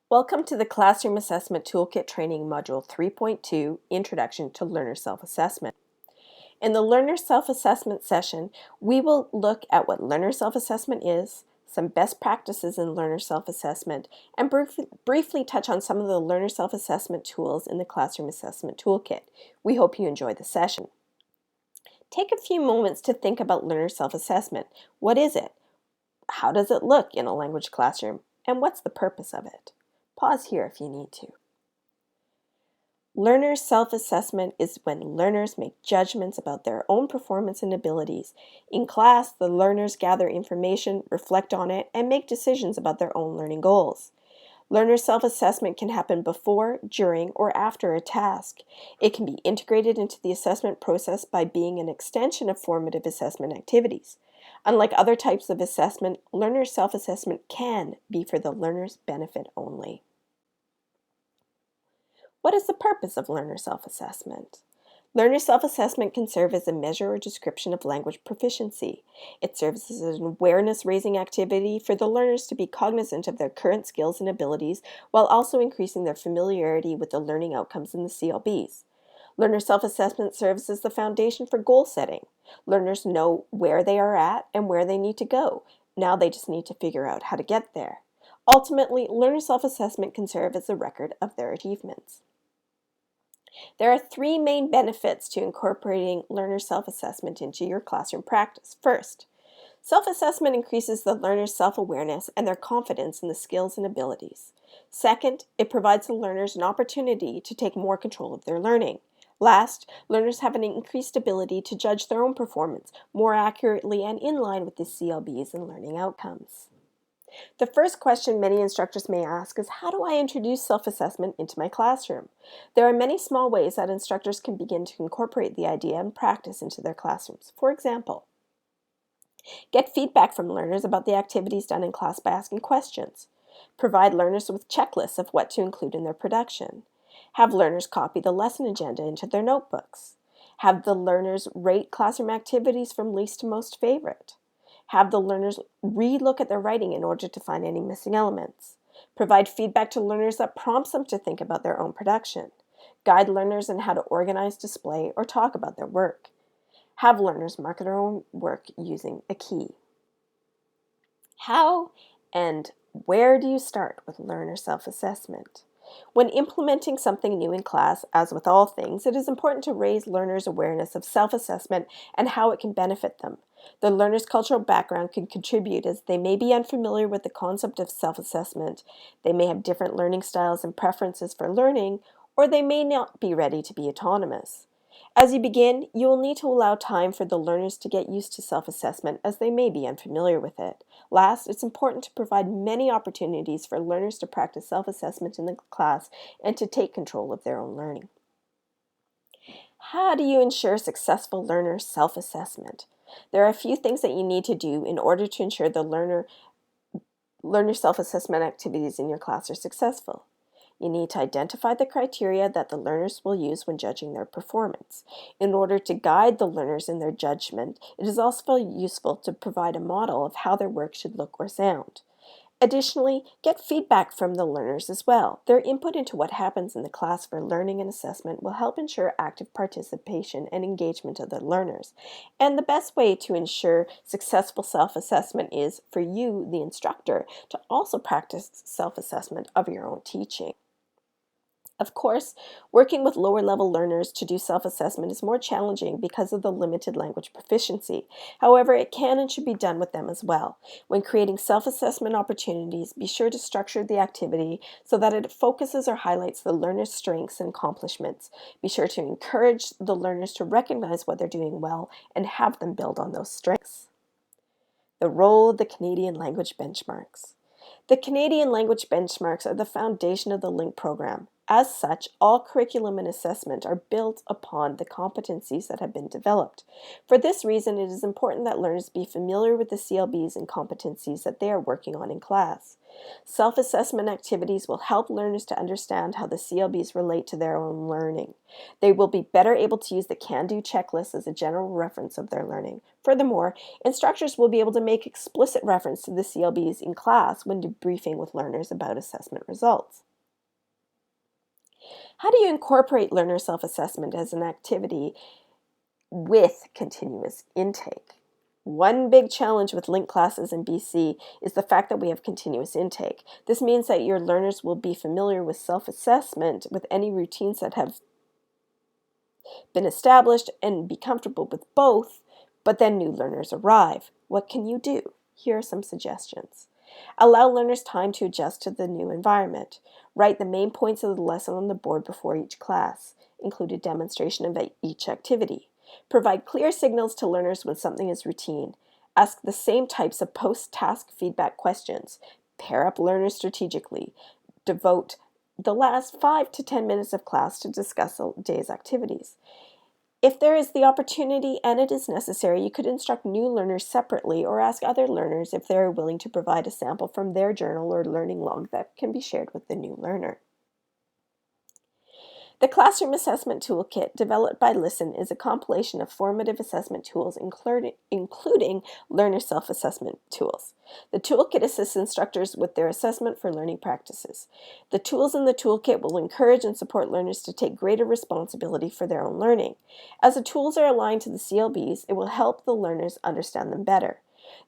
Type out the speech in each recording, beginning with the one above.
Welcome to the Classroom Assessment Toolkit Training Module 3.2, Introduction to Learner Self-Assessment. In the Learner Self-Assessment session, we will look at what learner self-assessment is, some best practices in learner self-assessment, and briefly touch on some of the learner self-assessment tools in the Classroom Assessment Toolkit. We hope you enjoy the session. Take a few moments to think about learner self-assessment. What is it? How does it look in a language classroom? And what's the purpose of it? Pause here if you need to. Learner self-assessment is when learners make judgments about their own performance and abilities. In class, the learners gather information, reflect on it, and make decisions about their own learning goals. Learner self-assessment can happen before, during, or after a task. It can be integrated into the assessment process by being an extension of formative assessment activities. Unlike other types of assessment, learner self-assessment can be for the learner's benefit only. What is the purpose of learner self-assessment? Learner self-assessment can serve as a measure or description of language proficiency. It serves as an awareness-raising activity for the learners to be cognizant of their current skills and abilities while also increasing their familiarity with the learning outcomes in the CLBs. Learner self-assessment serves as the foundation for goal setting. Learners know where they are at and where they need to go. Now they just need to figure out how to get there. Ultimately, learner self-assessment can serve as a record of their achievements. There are three main benefits to incorporating learner self-assessment into your classroom practice. First, self-assessment increases the learner's self-awareness and their confidence in the skills and abilities. Second, it provides the learners an opportunity to take more control of their learning. Last, learners have an increased ability to judge their own performance more accurately and in line with the CLBs and learning outcomes. The first question many instructors may ask is, how do I introduce self-assessment into my classroom? There are many small ways that instructors can begin to incorporate the idea and practice into their classrooms. For example, get feedback from learners about the activities done in class by asking questions. Provide learners with checklists of what to include in their production. Have learners copy the lesson agenda into their notebooks. Have the learners rate classroom activities from least to most favorite. Have the learners re-look at their writing in order to find any missing elements. Provide feedback to learners that prompts them to think about their own production. Guide learners in how to organize, display, or talk about their work. Have learners mark their own work using a key. How and where do you start with learner self-assessment? When implementing something new in class, as with all things, it is important to raise learners' awareness of self-assessment and how it can benefit them. The learner's cultural background can contribute, as they may be unfamiliar with the concept of self-assessment. They may have different learning styles and preferences for learning, or they may not be ready to be autonomous. As you begin, you will need to allow time for the learners to get used to self-assessment, as they may be unfamiliar with it. Last, it's important to provide many opportunities for learners to practice self-assessment in the class and to take control of their own learning. How do you ensure successful learner self-assessment? There are a few things that you need to do in order to ensure the learner self-assessment activities in your class are successful. You need to identify the criteria that the learners will use when judging their performance. In order to guide the learners in their judgment, it is also useful to provide a model of how their work should look or sound. Additionally, get feedback from the learners as well. Their input into what happens in the class for learning and assessment will help ensure active participation and engagement of the learners. And the best way to ensure successful self-assessment is for you, the instructor, to also practice self-assessment of your own teaching. Of course, working with lower-level learners to do self-assessment is more challenging because of the limited language proficiency. However, it can and should be done with them as well. When creating self-assessment opportunities, be sure to structure the activity so that it focuses or highlights the learner's strengths and accomplishments. Be sure to encourage the learners to recognize what they're doing well and have them build on those strengths. The role of the Canadian language benchmarks. The Canadian language benchmarks are the foundation of the LINK program. As such, all curriculum and assessment are built upon the competencies that have been developed. For this reason, it is important that learners be familiar with the CLBs and competencies that they are working on in class. Self-assessment activities will help learners to understand how the CLBs relate to their own learning. They will be better able to use the can-do checklist as a general reference of their learning. Furthermore, instructors will be able to make explicit reference to the CLBs in class when debriefing with learners about assessment results. How do you incorporate learner self-assessment as an activity with continuous intake? One big challenge with linked classes in BC is the fact that we have continuous intake. This means that your learners will be familiar with self-assessment with any routines that have been established and be comfortable with both, but then new learners arrive. What can you do? Here are some suggestions. Allow learners time to adjust to the new environment. Write the main points of the lesson on the board before each class. Include a demonstration of each activity. Provide clear signals to learners when something is routine. Ask the same types of post-task feedback questions. Pair up learners strategically. Devote the last 5 to 10 minutes of class to discuss the day's activities. If there is the opportunity and it is necessary, you could instruct new learners separately or ask other learners if they are willing to provide a sample from their journal or learning log that can be shared with the new learner. The Classroom Assessment Toolkit, developed by Listen, is a compilation of formative assessment tools, including learner self-assessment tools. The toolkit assists instructors with their assessment for learning practices. The tools in the toolkit will encourage and support learners to take greater responsibility for their own learning. As the tools are aligned to the CLBs, it will help the learners understand them better.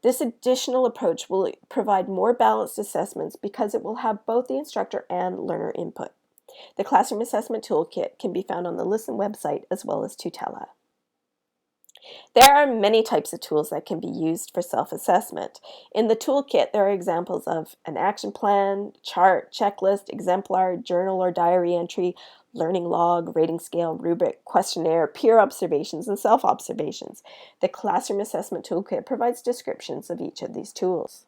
This additional approach will provide more balanced assessments because it will have both the instructor and learner input. The Classroom Assessment Toolkit can be found on the Listen website as well as Tutela. There are many types of tools that can be used for self-assessment. In the toolkit, there are examples of an action plan, chart, checklist, exemplar, journal or diary entry, learning log, rating scale, rubric, questionnaire, peer observations, and self-observations. The Classroom Assessment Toolkit provides descriptions of each of these tools.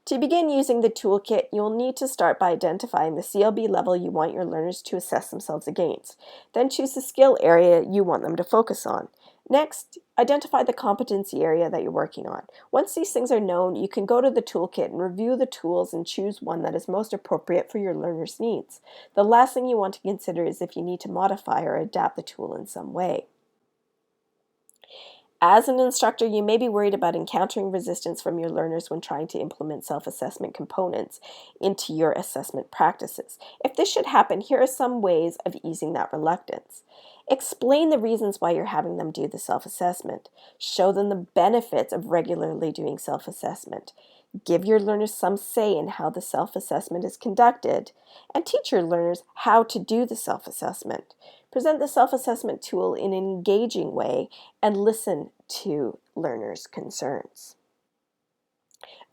To begin using the toolkit, you will need to start by identifying the CLB level you want your learners to assess themselves against. Then choose the skill area you want them to focus on. Next, identify the competency area that you're working on. Once these things are known, you can go to the toolkit and review the tools and choose one that is most appropriate for your learner's needs. The last thing you want to consider is if you need to modify or adapt the tool in some way. As an instructor, you may be worried about encountering resistance from your learners when trying to implement self-assessment components into your assessment practices. If this should happen, here are some ways of easing that reluctance. Explain the reasons why you're having them do the self-assessment. Show them the benefits of regularly doing self-assessment. Give your learners some say in how the self-assessment is conducted, and teach your learners how to do the self-assessment. Present the self-assessment tool in an engaging way and listen to learners' concerns.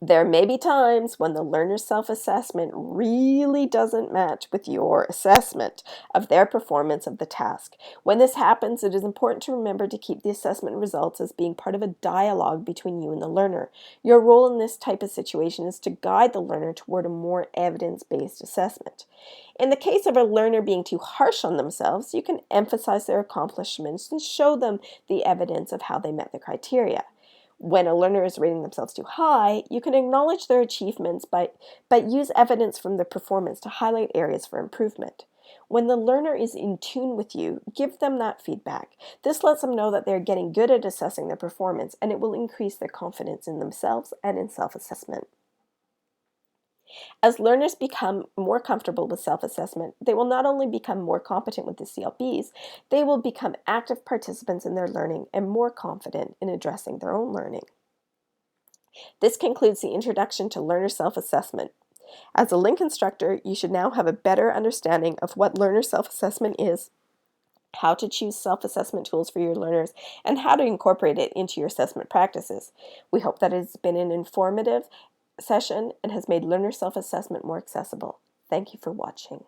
There may be times when the learner's self-assessment really doesn't match with your assessment of their performance of the task. When this happens, it is important to remember to keep the assessment results as being part of a dialogue between you and the learner. Your role in this type of situation is to guide the learner toward a more evidence-based assessment. In the case of a learner being too harsh on themselves, you can emphasize their accomplishments and show them the evidence of how they met the criteria. When a learner is rating themselves too high, you can acknowledge their achievements but use evidence from their performance to highlight areas for improvement. When the learner is in tune with you, give them that feedback. This lets them know that they're getting good at assessing their performance, and it will increase their confidence in themselves and in self-assessment. As learners become more comfortable with self-assessment, they will not only become more competent with the CLBs, they will become active participants in their learning and more confident in addressing their own learning. This concludes the introduction to learner self-assessment. As a LINC instructor, you should now have a better understanding of what learner self-assessment is, how to choose self-assessment tools for your learners, and how to incorporate it into your assessment practices. We hope that it's been an informative session and has made learner self-assessment more accessible. Thank you for watching.